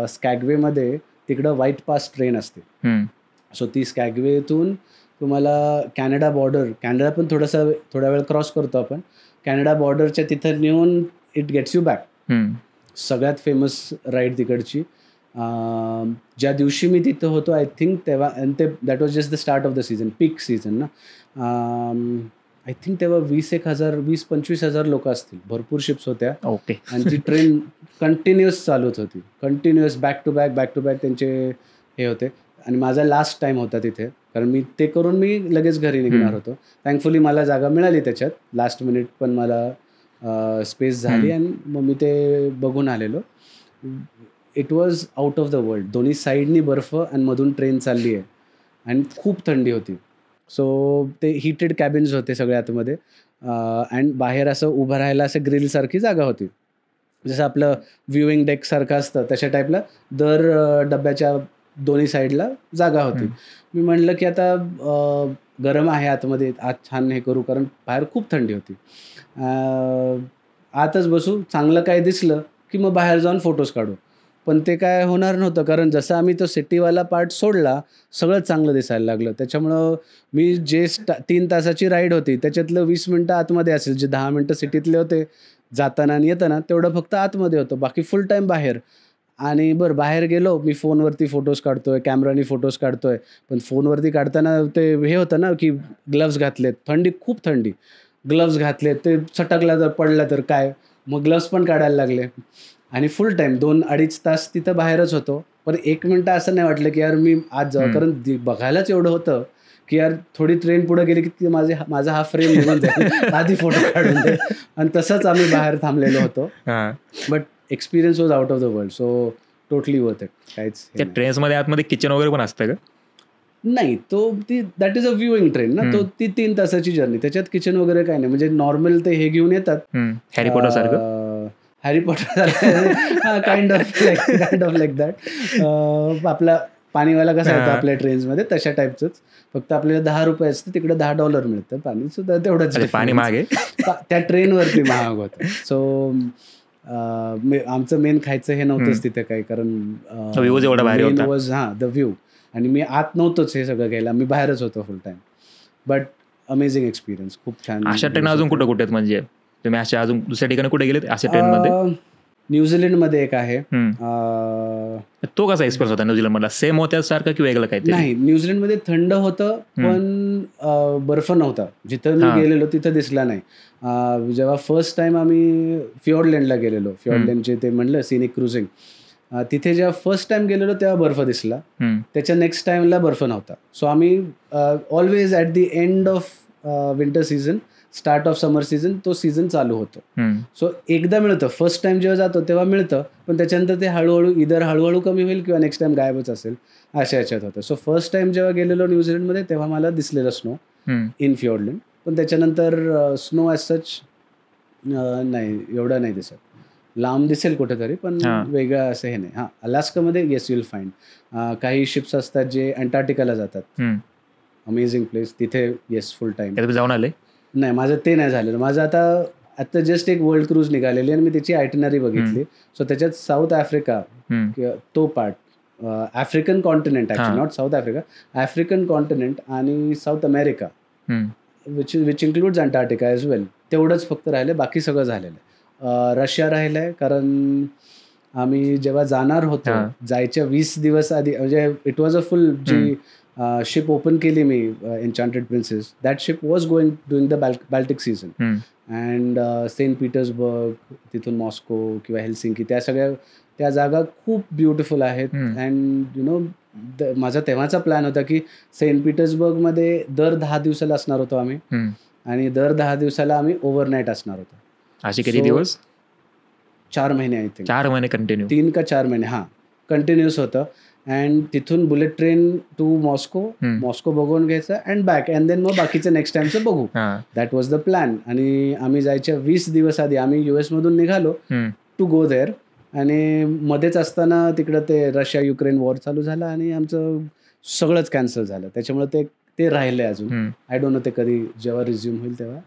स्कॅगवेमध्ये तिकडं white pass train असते. So ती स्कॅगवेतून तुम्हाला कॅनडा पण थोडा वेळ क्रॉस करतो आपण. कॅनडा बॉर्डरच्या तिथं नेऊन इट गेट्स यू बॅक. सगळ्यात फेमस राईड तिकडची. ज्या दिवशी मी तिथं होतो आय थिंक तेव्हा, that was just the start of the season, peak season ना. आय थिंक तेव्हा 20,000-25,000 लोक असतील. भरपूर शिप्स होत्या. ओके. आणि ती ट्रेन कंटिन्युअस चालूच होती. कंटिन्युअस बॅक टू बॅक त्यांचे हे होते. आणि माझा लास्ट टाईम होता तिथे, कारण मी ते करून मी लगेच घरी निघणार होतो. थँकफुली मला जागा मिळाली त्याच्यात. लास्ट मिनिट पण मला स्पेस झाली आणि मग मी ते बघून आलेलो. It was out of the world. दोन्ही साईडनी बर्फ आणि मधून ट्रेन चालली आहे आणि खूप थंडी होती. सो ते हिटेड कॅबिन्स होते सगळे आतमध्ये. अँड बाहेर असं उभं राहायला असं ग्रिलसारखी जागा होती. जसं आपलं व्ह्यूइंग डेकसारखं असतं तशा टाईपला दर डब्याच्या दोन्ही साईडला जागा होती. मी म्हणलं की आता गरम आहे आतमध्ये, आज छान हे करू, कारण बाहेर खूप थंडी होती. आतच बसू, चांगलं काय दिसलं की मग बाहेर जाऊन फोटोज काढू. पण ते काय होणार नव्हतं, कारण जसं आम्ही तो सिटीवाला पार्ट सोडला सगळं चांगलं दिसायला लागलं. त्याच्यामुळं मी जे 3 तासाची राईड होती त्याच्यातलं 20 मिनटं आतमध्ये असेल, जे 10 मिनटं सिटीतले होते जाताना आणि येताना तेवढं फक्त आतमध्ये होतं, बाकी फुल टाईम बाहेर. आणि बरं बाहेर गेलो, मी फोनवरती फोटोज काढतोय, कॅमेरानी फोटोज काढतोय, पण फोनवरती काढताना ते हे होतं ना की ग्लव्स घातलेत, खूप थंडी, ग्लव्स घातलेत, ते सटकला तर पडला तर काय, मग ग्लव्स पण काढायला लागले. आणि फुल टाईम 2-2.5 तास तिथं बाहेरच होतो. पण 1 मिनटं असं नाही वाटलं की यार मी आज जाऊ, कारण बघायलाच एवढं होतं की यार थोडी ट्रेन पुढे गेली की माझा हा फ्रेम निघून जाईल, आधी फोटो काढून दे. आणि तसंच आम्ही बाहेर थांबलेलो होतो. But experience was out of the world. So totally worth it. काहीच त्या ट्रेन्समध्ये आतमध्ये किचन वगैरे पण असतं का? नाही, that is a viewing train ना. ती 3 तासाची जर्नी, त्याच्यात किचन वगैरे काही नाही. म्हणजे नॉर्मल ते हे घेऊन येतात, हॅरी पॉटर सारखं. Harry Potter kind of like that. आपला पाणीवाला कसा येतो आपल्या ट्रेन्समध्ये तशा टाईपचंच. फक्त आपल्याला $10 असतं, तिकडे $10 मिळतं पाणी. सुद्धा तेवढंच. पाणी महाग आहे त्या ट्रेनवरती महाग होतं. सो आमचं मेन खायचं हे नव्हतंच तिथे काही, कारण मेन वॉज द व्ह्यू. आणि मी आत नव्हतोच हे सगळं घ्यायला, मी बाहेरच होतो फुल टाईम. बट अमेझिंग एक्सपिरियन्स, खूप छान. अशा ट्रेन अजून कुठे आहेत, म्हणजे तुम्ही अशा अजून दुसऱ्या ठिकाणी कुठे गेलेत अशा ट्रेनमध्ये? न्यूझीलंडमध्ये एक आहे. तो कसा एक्सपिरियन्स होता न्यूझीलंडमधला? सेम होत्या सारखं की वेगळं काही? नाही, न्यूझीलंडमध्ये थंड होतं पण बर्फ नव्हता. जिथं मी गेलेलो तिथं दिसला नाही. जेव्हा फर्स्ट टाइम आम्ही फिओर्डलँडला गेलेलो, फिओर्डलँडचे ते म्हणलं सिनिक क्रुझिंग, तिथे जेव्हा फर्स्ट टाइम गेलेलो तेव्हा बर्फ दिसला. त्याच्या नेक्स्ट टाइमला बर्फ नव्हता. सो आम्ही always at the end of winter season, start of summer season, तो सीझन चालू होतो. सो एकदा मिळतं, फर्स्ट टाइम जेव्हा जातो तेव्हा मिळतं, पण त्याच्यानंतर ते हळूहळू कमी होईल किंवा नेक्स्ट टाइम गायबच असेल, अशा याच्यात होतं. सो फर्स्ट टाइम जेव्हा गेलेलो न्यूझीलंडमध्ये तेव्हा मला दिसलेलं स्नो इन फिओर्डलँड. पण त्याच्यानंतर स्नो ॲज सच नाही, एवढं नाही दिसत. लांब दिसेल कुठेतरी, पण वेगळं असं हे नाही. हां, अलास्कामध्ये येस यू विल फाइंड. काही शिप्स असतात जे अंटार्क्टिकाला जातात. अमेझिंग प्लेस तिथे. येस, फुल टाईम. जाऊन आले? नाही, माझं ते नाही झालेलं. माझं आता जस्ट एक वर्ल्ड क्रूज निघालेली आणि मी त्याची आयटिनरी बघितली. सो त्याच्यात साऊथ आफ्रिका, तो part, African continent, actually not South Africa, African continent आणि South America, which includes Antarctica as well, तेवढंच फक्त राहिलं. बाकी सगळं झालेलं आहे. रशिया राहिलं आहे, कारण आम्ही जेव्हा जाणार होतो, जायच्या 20 दिवस आधी, म्हणजे इट वॉज अ फुल, जी शिप ओपन केली मी, Enchanted Princess, that ship was going doing the Baltic season. And Saint Petersburg, तिथून मॉस्को किंवा हेल्सिंकी, त्या जागा खूप ब्युटिफुल आहेत. अँड यु नो, माझा तेव्हाचा प्लॅन होता की सेंट पीटर्सबर्गमध्ये दर 10 दिवसाला असणार होतो आम्ही, आणि दर 10 दिवसाला आम्ही ओव्हरनाईट असणार होतो. असे किती दिवस? 4 महिने, आय थिंक 4 महिने कंटिन्यू. 3 का 4 महिने, हां, कंटिन्युअस होतं. अँड तिथून बुलेट ट्रेन टू मॉस्को बघून घ्यायचं अँड बॅक, अँड देन मग बाकीचं नेक्स्ट टाइमचं बघू. That was the plan. आणि आम्ही जायच्या 20 दिवस आधी आम्ही US-मधून निघालो टू गो देअर. आणि मध्येच असताना तिकडं ते रशिया युक्रेन वॉर चालू झाला आणि आमचं सगळंच कॅन्सल झालं. त्याच्यामुळे ते राहिलं अजून. आय डोंट नो ते कधी जेव्हा रिझ्यूम होईल तेव्हा